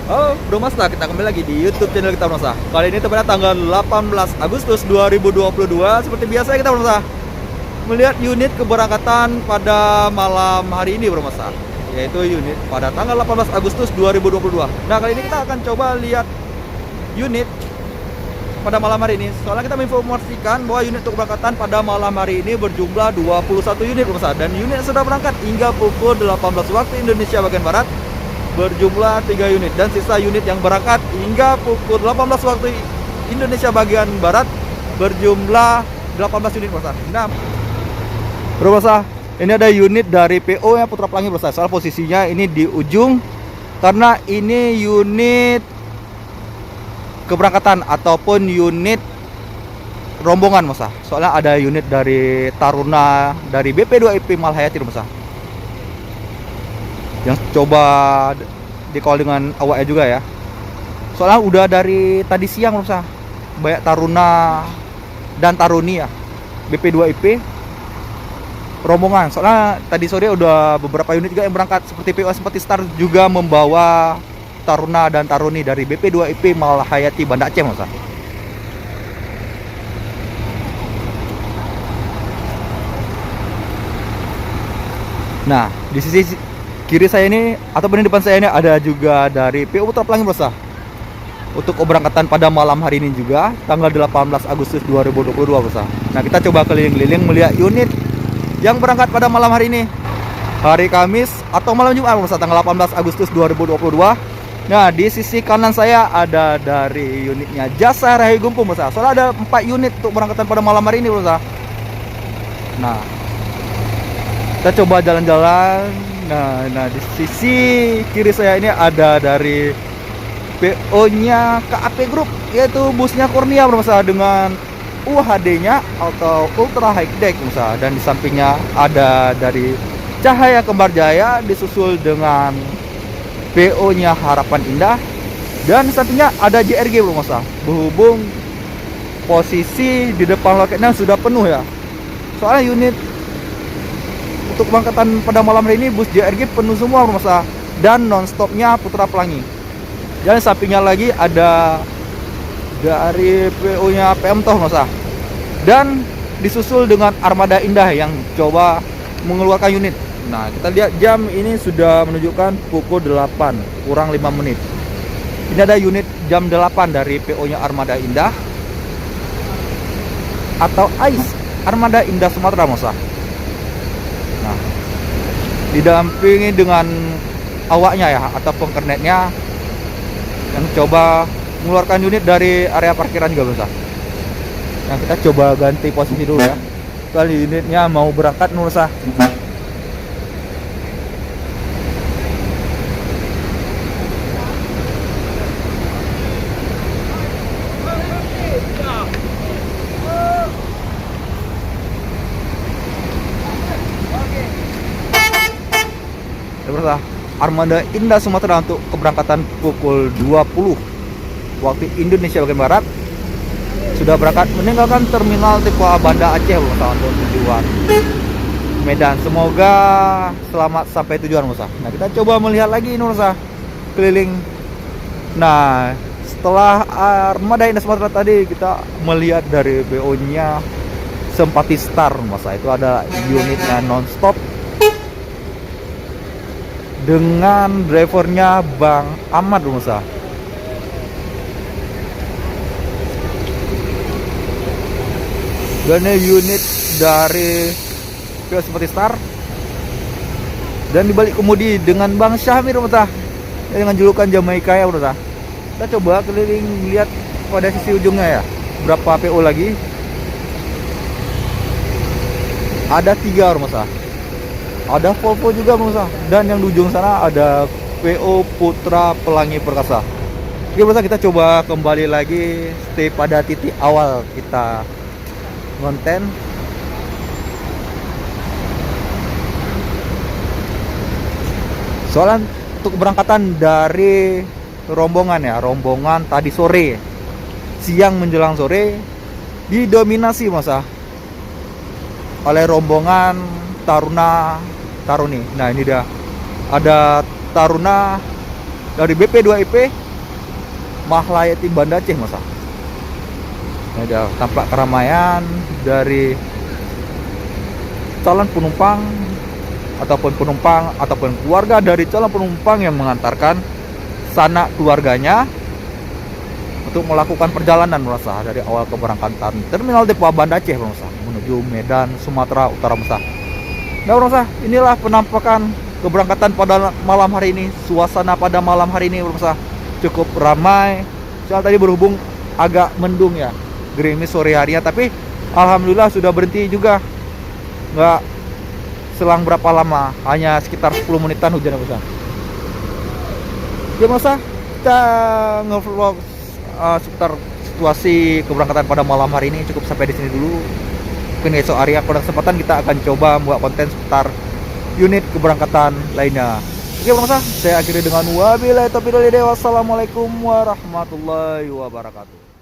Oh, Bro Masa, kita kembali lagi di YouTube channel kita, Bro Masa. Kali ini tepatnya tanggal 18 Agustus 2022. Seperti biasa kita, Bro Masa, melihat unit keberangkatan pada malam hari ini, Bro Masa. Yaitu unit pada tanggal 18 Agustus 2022. Nah, kali ini kita akan coba lihat unit pada malam hari ini. Soalnya kita menginformasikan bahwa unit untuk keberangkatan pada malam hari ini berjumlah 21 unit, Bro Masa. Dan unit yang sudah berangkat hingga pukul 18 waktu Indonesia bagian Barat berjumlah 3 unit, dan sisa unit yang berangkat hingga pukul 18 waktu Indonesia bagian Barat berjumlah 18 unit, Bro. Nah, Bro, ini ada unit dari PO yang Putra Pelangi, Bro. Soal posisinya ini di ujung karena ini unit keberangkatan ataupun unit rombongan, Bro. Soalnya ada unit dari Taruna dari BP2IP Malhayati, Bro, yang coba di call dengan awaknya juga ya. Soalnya udah dari tadi siang, Bro, banyak Taruna dan Taruni ya, BP2IP rombongan. Soalnya tadi sore udah beberapa unit juga yang berangkat, seperti PO Simpati Star juga membawa Taruna dan Taruni dari BP2IP Malhayati Banda Aceh, Bro. Nah, di sisi kiri saya ini ataupun di depan saya ini ada juga dari PO Putra Pelangi, Bro. Untuk keberangkatan pada malam hari ini juga tanggal 18 Agustus 2022, Bro. Nah, kita coba keliling-keliling melihat unit yang berangkat pada malam hari ini, hari Kamis atau malam Jumat, Bro, tanggal 18 Agustus 2022. Nah, di sisi kanan saya ada dari unitnya Jasa Rahayu Gumpung, Bro. Soalnya ada 4 unit untuk berangkatan pada malam hari ini, Bro. Nah, kita coba jalan-jalan. Nah, di sisi kiri saya ini ada dari PO-nya KAP Group, yaitu busnya Kurnia, Bro, dengan UHD-nya atau Ultra High Deck, Bro. Dan di sampingnya ada dari Cahaya Kembar Jaya disusul dengan PO-nya Harapan Indah, dan di sampingnya ada JRG, Bro. Berhubung posisi di depan loketnya sudah penuh ya. Soalnya unit untuk keberangkatan pada malam hari ini bus JRG penuh semua, Bro, dan non-stopnya Putra Pelangi. Dan sampingnya lagi ada dari PO-nya PM Toh, Bro. Dan disusul dengan Armada Indah yang coba mengeluarkan unit. Nah, kita lihat jam ini sudah menunjukkan pukul 8 kurang 5 menit. Ini ada unit jam 8 dari PO-nya Armada Indah atau AIS Armada Indah Sumatera, Bro. Nah, didampingi dengan awaknya ya atau pengkernetnya yang coba mengeluarkan unit dari area parkiran juga, Bro. Nah, kita coba ganti posisi dulu ya. Kali unitnya mau berangkat, Bro. Armada Indah Sumatera untuk keberangkatan pukul 20 waktu Indonesia bagian Barat sudah berangkat meninggalkan terminal tipe A Banda Aceh, Bro, untuk tujuan Medan. Semoga selamat sampai tujuan, Bro. Nah, kita coba melihat lagi, Bro, keliling. Nah, setelah Armada Indah Sumatera tadi kita melihat dari BO-nya Simpati Star, Bro. Itu ada unitnya non-stop dengan drivernya Bang Ahmad, Bro. Dan ini unit dari PO Simpati Star, dan dibalik kemudi dengan Bang Syahmir, Bro, dengan julukan Jamaika ya, Bro. Kita coba keliling lihat pada sisi ujungnya ya, berapa PO lagi. Ada 3, Bro. Ada Volvo juga, Bro. Dan yang di ujung sana ada PO Putra Pelangi Perkasa. Oke, Bro, kita coba kembali lagi stay pada titik awal kita konten. Soalnya untuk keberangkatan dari rombongan tadi sore, siang menjelang sore didominasi, Bro, oleh rombongan Taruna Taruni. Nah, ini dia ada Taruna dari BP2IP Mahlayati Banda Aceh masa. Ini ada tampak keramaian dari calon penumpang ataupun keluarga dari calon penumpang yang mengantarkan sanak keluarganya untuk melakukan perjalanan merasa dari awal keberangkatan terminal Depo Banda Aceh merasa menuju Medan, Sumatera Utara merasa. Nah merasa, inilah penampakan keberangkatan pada malam hari ini. Suasana pada malam hari ini merasa cukup ramai. Soal tadi berhubung agak mendung ya, gerimis sore harinya, tapi alhamdulillah sudah berhenti juga. Nggak selang berapa lama, hanya sekitar 10 menitan hujan besar. Ya masa kita nge-vlog seputar situasi keberangkatan pada malam hari ini cukup sampai di sini dulu. Mungkin esok hari pada kesempatan kita akan coba membuat konten seputar unit keberangkatan lainnya. Oke pemirsa, saya akhiri dengan wabillahi taufiq wal hidayah. Wassalamualaikum warahmatullahi wabarakatuh.